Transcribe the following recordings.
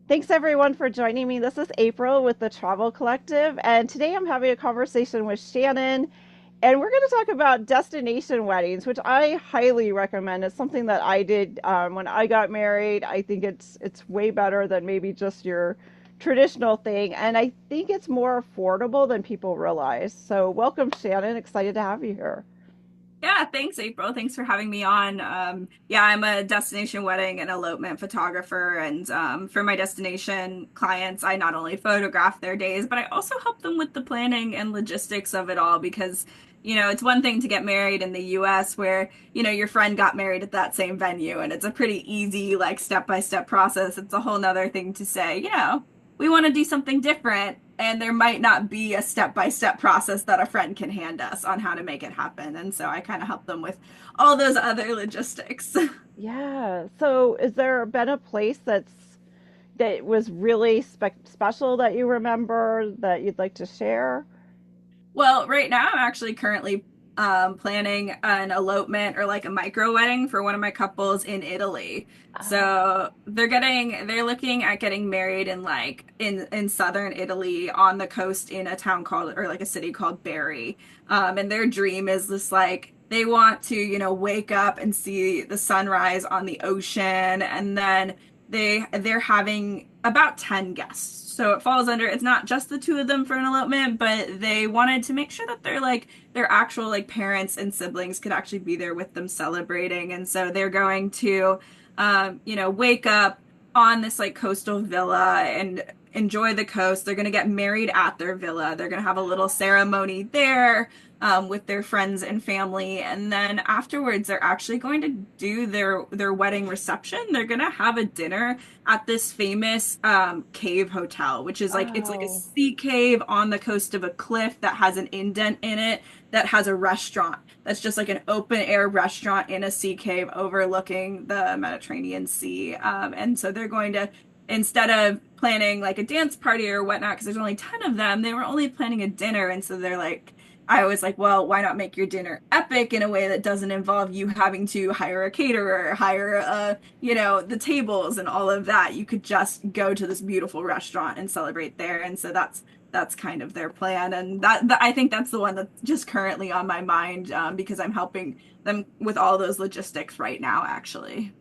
Thanks everyone for joining me. This is April with the Travel Collective, and today I'm having a conversation with Shannon, and we're going to talk about destination weddings, which I highly recommend. It's something that I did when I got married. I think it's way better than maybe just your traditional thing, and I think it's more affordable than people realize. So, welcome, Shannon. Excited to have you here. Yeah, thanks, April. Thanks for having me on. Yeah, I'm a destination wedding and elopement photographer, and for my destination clients, I not only photograph their days, but I also help them with the planning and logistics of it all because, it's one thing to get married in the US where, your friend got married at that same venue and it's a pretty easy, like step-by-step process. It's a whole nother thing to say, we want to do something different, and there might not be a step-by-step process that a friend can hand us on how to make it happen. And so I kind of help them with all those other logistics. Yeah. So, is there been a place that was really special that you remember that you'd like to share? Well, right now I'm actually currently planning an elopement or like a micro wedding for one of my couples in Italy. So they're looking at getting married in in southern Italy on the coast in a town called or like a city called Bari. And their dream is this like they want to, wake up and see the sunrise on the ocean, and then they're having about 10 guests. So it falls under, it's not just the two of them for an elopement, but they wanted to make sure that their actual like parents and siblings could actually be there with them celebrating. And so they're going to wake up on this like coastal villa and enjoy the coast. They're going to get married at their villa. They're going to have a little ceremony there with their friends and family, and then afterwards they're actually going to do their wedding reception. They're going to have a dinner at this famous cave hotel, which is like it's like a Oh, sea cave on the coast of a cliff that has an indent in it that has a restaurant. That's just like an open air restaurant in a sea cave overlooking the Mediterranean Sea. And so they're going to, instead of planning like a dance party or whatnot, because there's only 10 of them, they were only planning a dinner. And so they're like, I was like, well, why not make your dinner epic in a way that doesn't involve you having to hire a caterer, hire the tables and all of that. You could just go to this beautiful restaurant and celebrate there. And so that's kind of their plan. And that I think that's the one that's just currently on my mind, because I'm helping them with all those logistics right now, actually.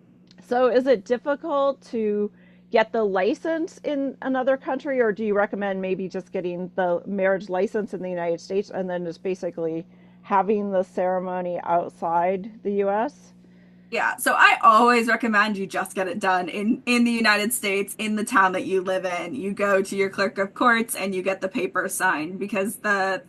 so is it difficult to get the license in another country, or do you recommend maybe just getting the marriage license in the United States and then just basically having the ceremony outside the US? Yeah, so I always recommend you just get it done in the United States, in the town that you live in. You go to your clerk of courts and you get the paper signed because the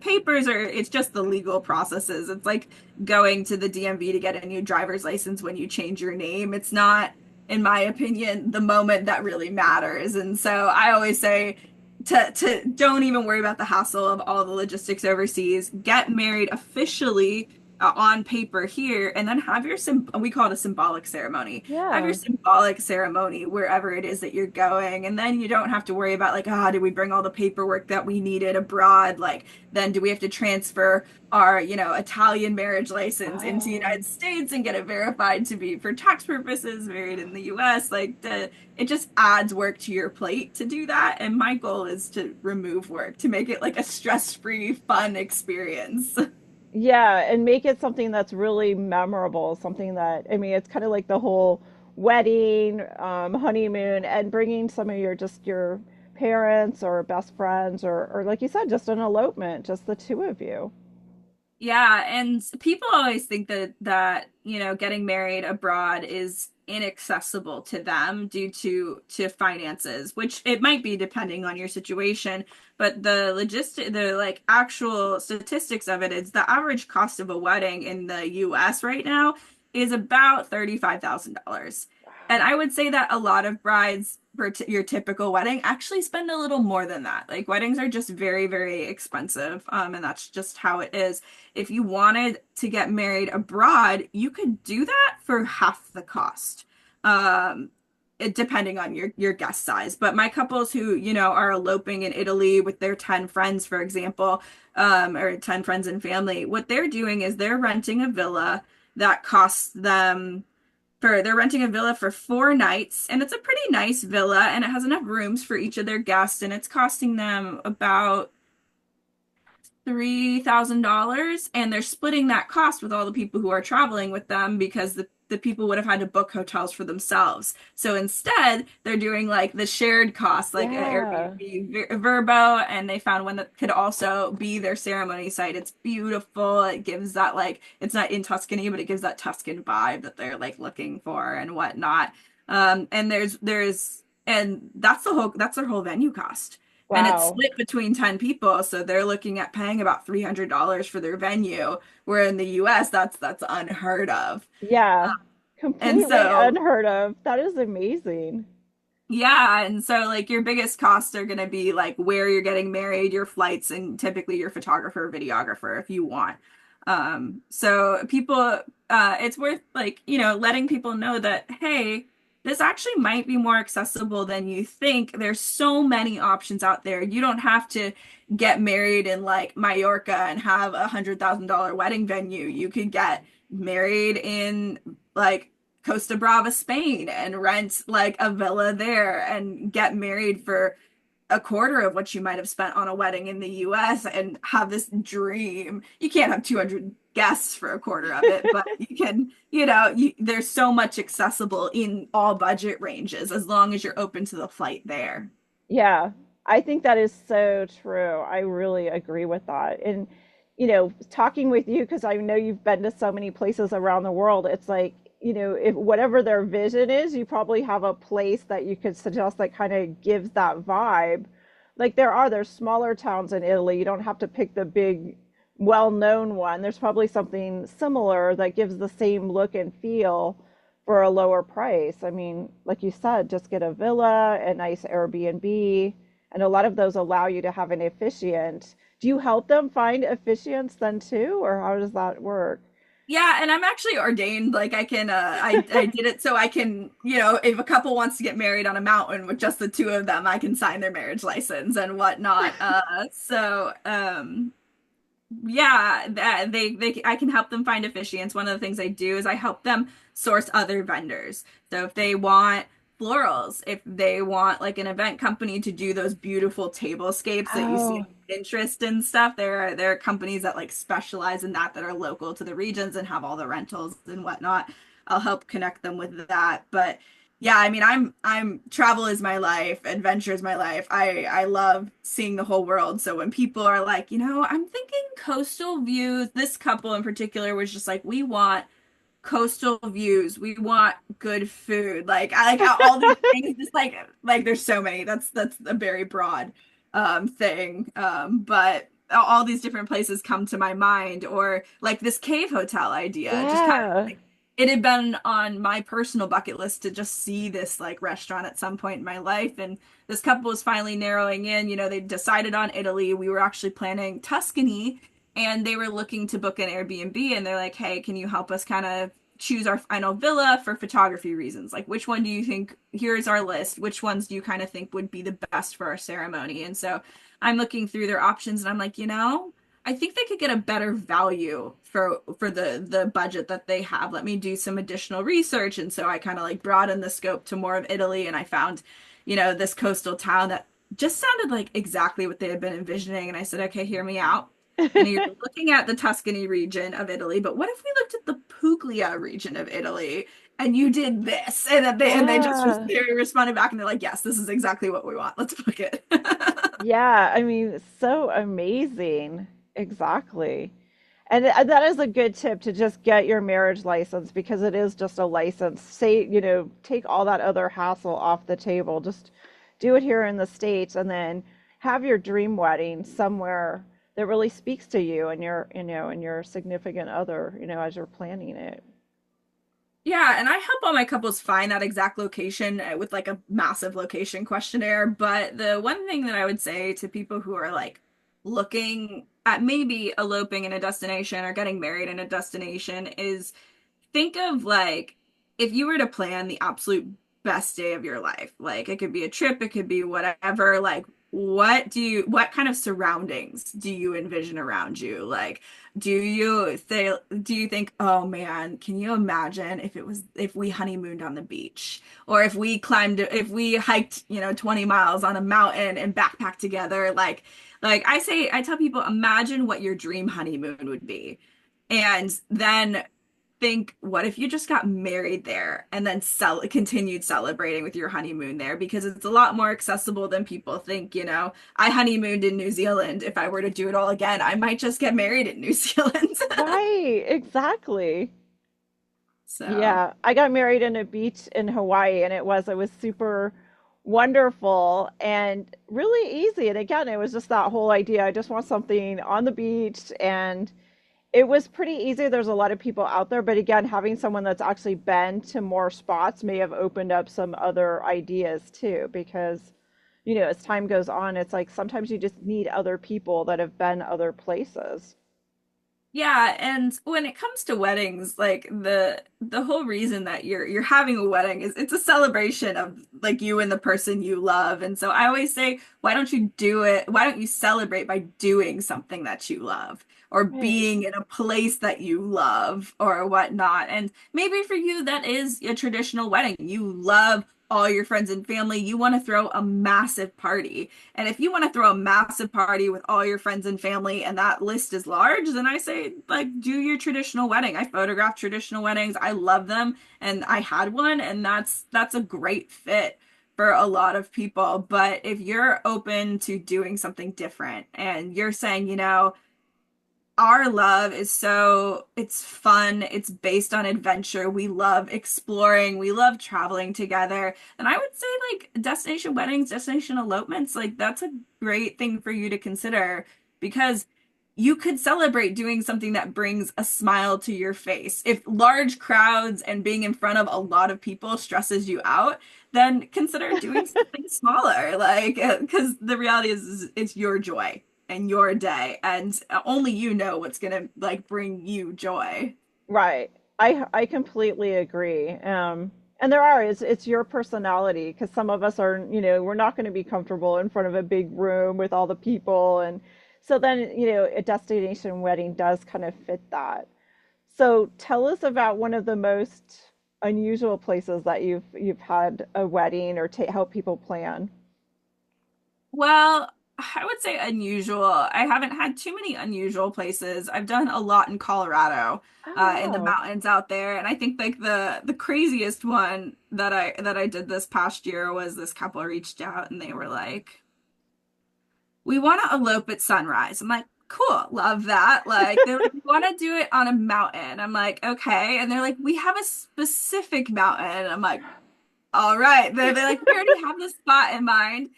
papers are it's just the legal processes. It's like going to the DMV to get a new driver's license when you change your name. It's not, in my opinion, the moment that really matters. And so I always say to don't even worry about the hassle of all the logistics overseas. Get married officially on paper here, and then have your we call it a symbolic ceremony. Have your Yeah. symbolic ceremony wherever it is that you're going, and then you don't have to worry about like, ah, did we bring all the paperwork that we needed abroad? Like, then do we have to transfer our, Italian marriage license into the Oh. United States and get it verified to be for tax purposes married in the US? Like the it just adds work to your plate to do that. And my goal is to remove work, to make it like a stress-free, fun experience. Yeah, and make it something that's really memorable, something that, I mean, it's kind of like the whole wedding, honeymoon, and bringing some of your parents or best friends, or like you said, just an elopement, just the two of you. Yeah, and people always think that, getting married abroad is inaccessible to them due to finances, which it might be depending on your situation, but the like actual statistics of it is the average cost of a wedding in the US right now is about $35,000. And I would say that a lot of brides for your typical wedding actually spend a little more than that. Like weddings are just very, very expensive, and that's just how it is. If you wanted to get married abroad, you could do that for half the cost. Depending on your guest size. But my couples who, are eloping in Italy with their 10 friends, for example, or 10 friends and family, what they're doing is they're renting a villa that costs them they're renting a villa for 4 nights, and it's a pretty nice villa, and it has enough rooms for each of their guests, and it's costing them about $3,000, and they're splitting that cost with all the people who are traveling with them because the people would have had to book hotels for themselves. So instead, they're doing like the shared cost, like an Yeah. Airbnb Verbo, and they found one that could also be their ceremony site. It's beautiful. It gives that like it's not in Tuscany, but it gives that Tuscan vibe that they're like looking for and whatnot. And and that's their whole venue cost, and it's Wow. split between 10 people, so they're looking at paying about $300 for their venue, where in the US that's unheard of. Yeah. And Completely so unheard of. That is amazing. yeah, and so like your biggest costs are going to be like where you're getting married, your flights, and typically your photographer or videographer if you want. So people, it's worth like, letting people know that, hey, this actually might be more accessible than you think. There's so many options out there. You don't have to get married in like Mallorca and have $100,000 wedding venue. You could get married in like Costa Brava, Spain, and rent like a villa there and get married for a quarter of what you might have spent on a wedding in the US and have this dream. You can't have 200 guests for a quarter of it, but you can, there's so much accessible in all budget ranges as long as you're open to the flight there. Yeah, I think that is so true. I really agree with that. And, talking with you, because I know you've been to so many places around the world, it's like, if whatever their vision is, you probably have a place that you could suggest that kind of gives that vibe. Like there's smaller towns in Italy. You don't have to pick the big, well-known one. There's probably something similar that gives the same look and feel for a lower price. I mean, like you said, just get a villa, a nice Airbnb, and a lot of those allow you to have an officiant. Do you help them find officiants then too, or how does that work? Yeah, and I'm actually ordained. Like I can I did it so I can, if a couple wants to get married on a mountain with just the two of them, I can sign their marriage license and whatnot. Yeah, I can help them find officiants. One of the things I do is I help them source other vendors. So if they want florals, if they want like an event company to do those beautiful tablescapes that you see on Oh, Pinterest and stuff, there are companies that like specialize in that are local to the regions and have all the rentals and whatnot. I'll help connect them with that. But yeah, I mean, I'm travel is my life, adventure is my life. I love seeing the whole world. So when people are like, I'm thinking coastal views, this couple in particular was just like, we want coastal views. We want good food. Like I like how all these things just like there's so many. That's a very broad thing. But all these different places come to my mind, or like this cave hotel idea. Just kind of yeah. like it had been on my personal bucket list to just see this like restaurant at some point in my life. And this couple was finally narrowing in. They decided on Italy. We were actually planning Tuscany, and they were looking to book an Airbnb, and they're like, hey, can you help us kind of choose our final villa for photography reasons? Like, which one do you think, here's our list, which ones do you kind of think would be the best for our ceremony? And so I'm looking through their options, and I'm like, I think they could get a better value for the budget that they have. Let me do some additional research. And so I kind of like broadened the scope to more of Italy, and I found, this coastal town that just sounded like exactly what they had been envisioning. And I said, okay, hear me out. You're looking at the Tuscany region of Italy, but what if we looked at the Puglia region of Italy and you did this? And then they just Yeah. they responded back and they're like, yes, this is exactly what we want. Let's book it. Yeah, I mean, so amazing. Exactly. And that is a good tip to just get your marriage license because it is just a license. Say, take all that other hassle off the table. Just do it here in the States and then have your dream wedding somewhere that really speaks to you and your significant other, as you're planning it. Yeah, and I help all my couples find that exact location with like a massive location questionnaire. But the one thing that I would say to people who are like looking at maybe eloping in a destination or getting married in a destination is think of like if you were to plan the absolute best day of your life. Like it could be a trip, it could be whatever. Like what kind of surroundings do you envision around you? Like, do you think, oh man, can you imagine if we honeymooned on the beach, or if we hiked, 20 miles on a mountain and backpacked together? I tell people, imagine what your dream honeymoon would be. And then think, what if you just got married there and then continued celebrating with your honeymoon there? Because it's a lot more accessible than people think, I honeymooned in New Zealand. If I were to do it all again, I might just get married in New Zealand. Right, exactly. So, Yeah, I got married in a beach in Hawaii and it was super wonderful and really easy. And again, it was just that whole idea. I just want something on the beach and it was pretty easy. There's a lot of people out there, but again, having someone that's actually been to more spots may have opened up some other ideas too, because as time goes on, it's like sometimes you just need other people that have been other places. yeah, and when it comes to weddings, like the whole reason that you're having a wedding is it's a celebration of like you and the person you love. And so I always say, why don't you do it? Why don't you celebrate by doing something that you love, or Right. being in a place that you love or whatnot? And maybe for you that is a traditional wedding. You love all your friends and family. You want to throw a massive party. And if you want to throw a massive party with all your friends and family and that list is large, then I say, like, do your traditional wedding. I photograph traditional weddings. I love them, and I had one, and that's a great fit for a lot of people. But if you're open to doing something different and you're saying, our love is it's fun, it's based on adventure, we love exploring, we love traveling together, and I would say like destination weddings, destination elopements, like that's a great thing for you to consider, because you could celebrate doing something that brings a smile to your face. If large crowds and being in front of a lot of people stresses you out, then consider doing something smaller, like, because the reality is it's your joy and your day, and only you know what's gonna like bring you joy. Right. I completely agree. And there are it's your personality because some of us are, we're not going to be comfortable in front of a big room with all the people and so then, a destination wedding does kind of fit that. So tell us about one of the most unusual places that you've had a wedding or help people plan. Well, I would say unusual. I haven't had too many unusual places. I've done a lot in Colorado, Oh, in the wow. mountains out there, and I think like the craziest one that I did this past year was this couple reached out and they were like, we want to elope at sunrise. I'm like, cool, love that. Like, they're like, we want to do it on a mountain. I'm like, okay. And they're like, we have a specific mountain. I'm like, all right. They're like, we already have this spot in mind.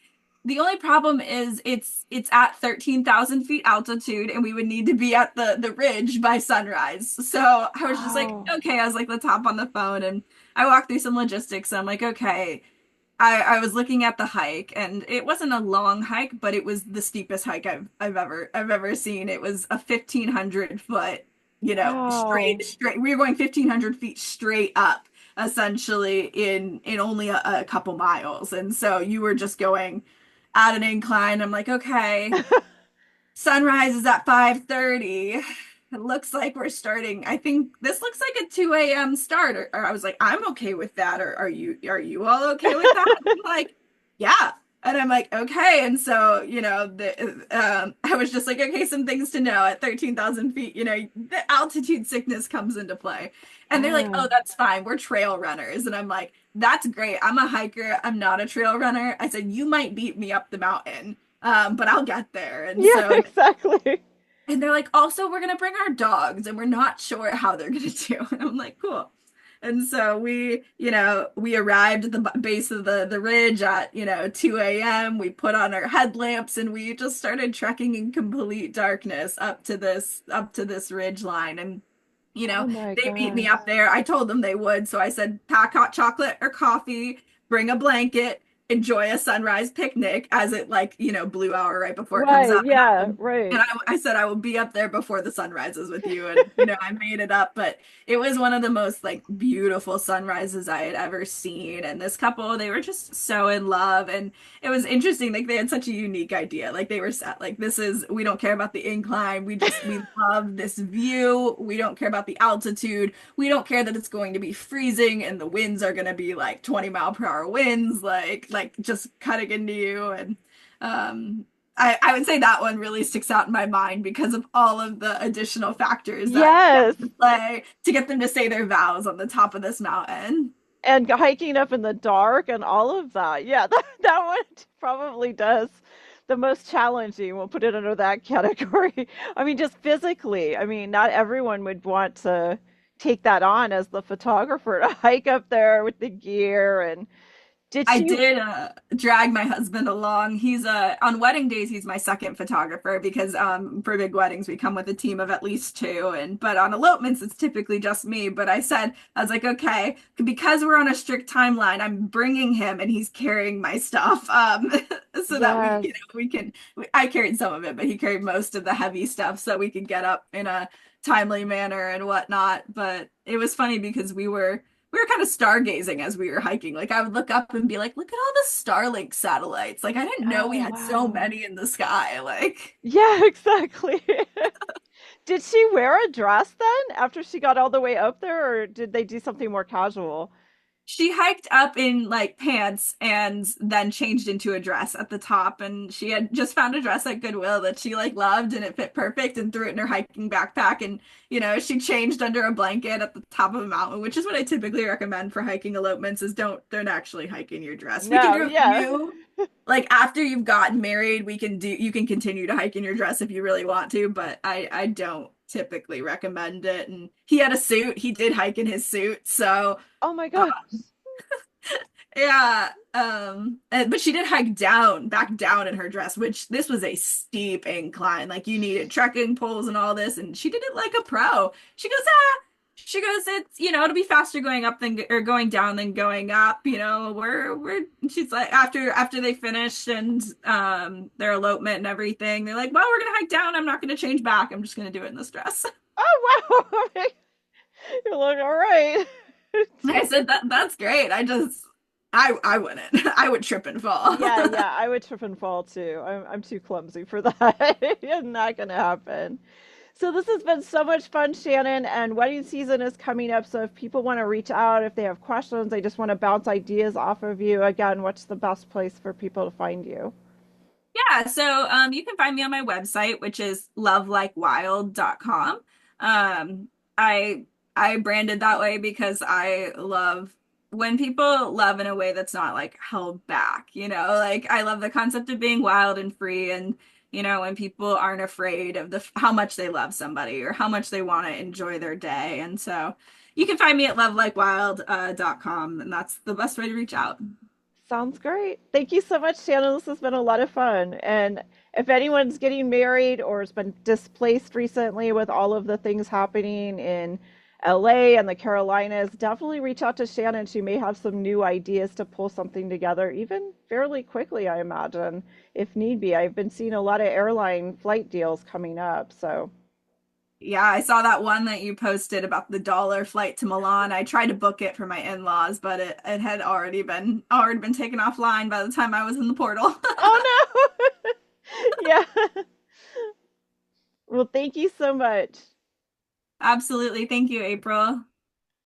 The only problem is it's at 13,000 feet altitude, and we would need to be at the ridge by sunrise. So I was just like, Wow. okay. I was like, let's hop on the phone, and I walked through some logistics. And I'm like, okay. I was looking at the hike, and it wasn't a long hike, but it was the steepest hike I've ever seen. It was a 1,500 foot, Wow. straight. We were going 1,500 feet straight up, essentially in only a couple miles, and so you were just going at an incline. I'm like, okay, sunrise is at 5:30. It looks like we're starting. I think this looks like a 2 a.m. start. Or I was like, I'm okay with that. Or are you all okay with that? And I'm like, yeah. And I'm like, okay. And so, I was just like, okay, some things to know at 13,000 feet, the altitude sickness comes into play. And they're like, Ah. oh, that's fine. We're trail runners. And I'm like, that's great. I'm a hiker. I'm not a trail runner. I said, you might beat me up the mountain, but I'll get there. And Yeah, so exactly. and they're like, also, we're gonna bring our dogs, and we're not sure how they're gonna do. And I'm like, cool. And so we arrived at the base of the ridge at 2 a.m. We put on our headlamps and we just started trekking in complete darkness up to this ridge line. And Oh my they meet me gosh. up there. I told them they would, so I said, pack hot chocolate or coffee, bring a blanket. enjoy a sunrise picnic as it like, blew out right before it comes Right, up. yeah, And right. I said I will be up there before the sun rises with you. And I made it up, but it was one of the most like beautiful sunrises I had ever seen. And this couple, they were just so in love. And it was interesting. Like they had such a unique idea. Like they were set, like, we don't care about the incline. We love this view. We don't care about the altitude. We don't care that it's going to be freezing and the winds are going to be like 20-mile-per-hour winds, like just cutting into you. And, I would say that one really sticks out in my mind because of all of the additional factors that come Yes. into play to get them to say their vows on the top of this mountain. And hiking up in the dark and all of that. Yeah, that one probably does the most challenging. We'll put it under that category. I mean, just physically. I mean, not everyone would want to take that on as the photographer to hike up there with the gear. And did I she? did drag my husband along. He's on wedding days he's my second photographer because for big weddings we come with a team of at least two, and but on elopements it's typically just me. But I was like, okay, because we're on a strict timeline, I'm bringing him and he's carrying my stuff so that Yes. we can I carried some of it, but he carried most of the heavy stuff so we could get up in a timely manner and whatnot. But it was funny because we were kind of stargazing as we were hiking. Like I would look up and be like, look at all the Starlink satellites. Like I didn't know we Oh, had so wow. many in the sky. Like Yeah, exactly. Did she wear a dress then after she got all the way up there, or did they do something more casual? she hiked up in like pants and then changed into a dress at the top. And she had just found a dress at Goodwill that she like loved and it fit perfect and threw it in her hiking backpack. And, she changed under a blanket at the top of a mountain, which is what I typically recommend for hiking elopements is don't actually hike in your dress. We can No, do it for yeah. you. Like after you've gotten married, you can continue to hike in your dress if you really want to, but I don't typically recommend it. And he had a suit. He did hike in his suit. So Oh my gosh. yeah. But she did hike back down in her dress, which this was a steep incline. Like you needed trekking poles and all this, and she did it like a pro. It'll be faster going up than or going down than going up. She's like after they finished and their elopement and everything, they're like, well, we're gonna hike down. I'm not gonna change back. I'm just gonna do it in this dress. Oh wow. You're like, all right. I said that's great. I wouldn't. I would trip and fall. Yeah, yeah, I would trip and fall too. I'm too clumsy for that. It's not gonna happen. So this has been so much fun, Shannon, and wedding season is coming up. So if people want to reach out, if they have questions, they just want to bounce ideas off of you, again, what's the best place for people to find you? Yeah, so you can find me on my website, which is lovelikewild.com. Um, I I branded that way because I love when people love in a way that's not like held back, like I love the concept of being wild and free and when people aren't afraid of how much they love somebody or how much they want to enjoy their day. And so you can find me at lovelikewild.com and that's the best way to reach out. Sounds great. Thank you so much, Shannon. This has been a lot of fun. And if anyone's getting married or has been displaced recently with all of the things happening in LA and the Carolinas, definitely reach out to Shannon. She may have some new ideas to pull something together, even fairly quickly, I imagine, if need be. I've been seeing a lot of airline flight deals coming up. So, Yeah, I saw that one that you posted about the dollar flight to Milan. I tried to book it for my in-laws, but it had already been taken offline by the time I was in the portal. oh no. Yeah. Well, thank you so much. Absolutely. Thank you, April.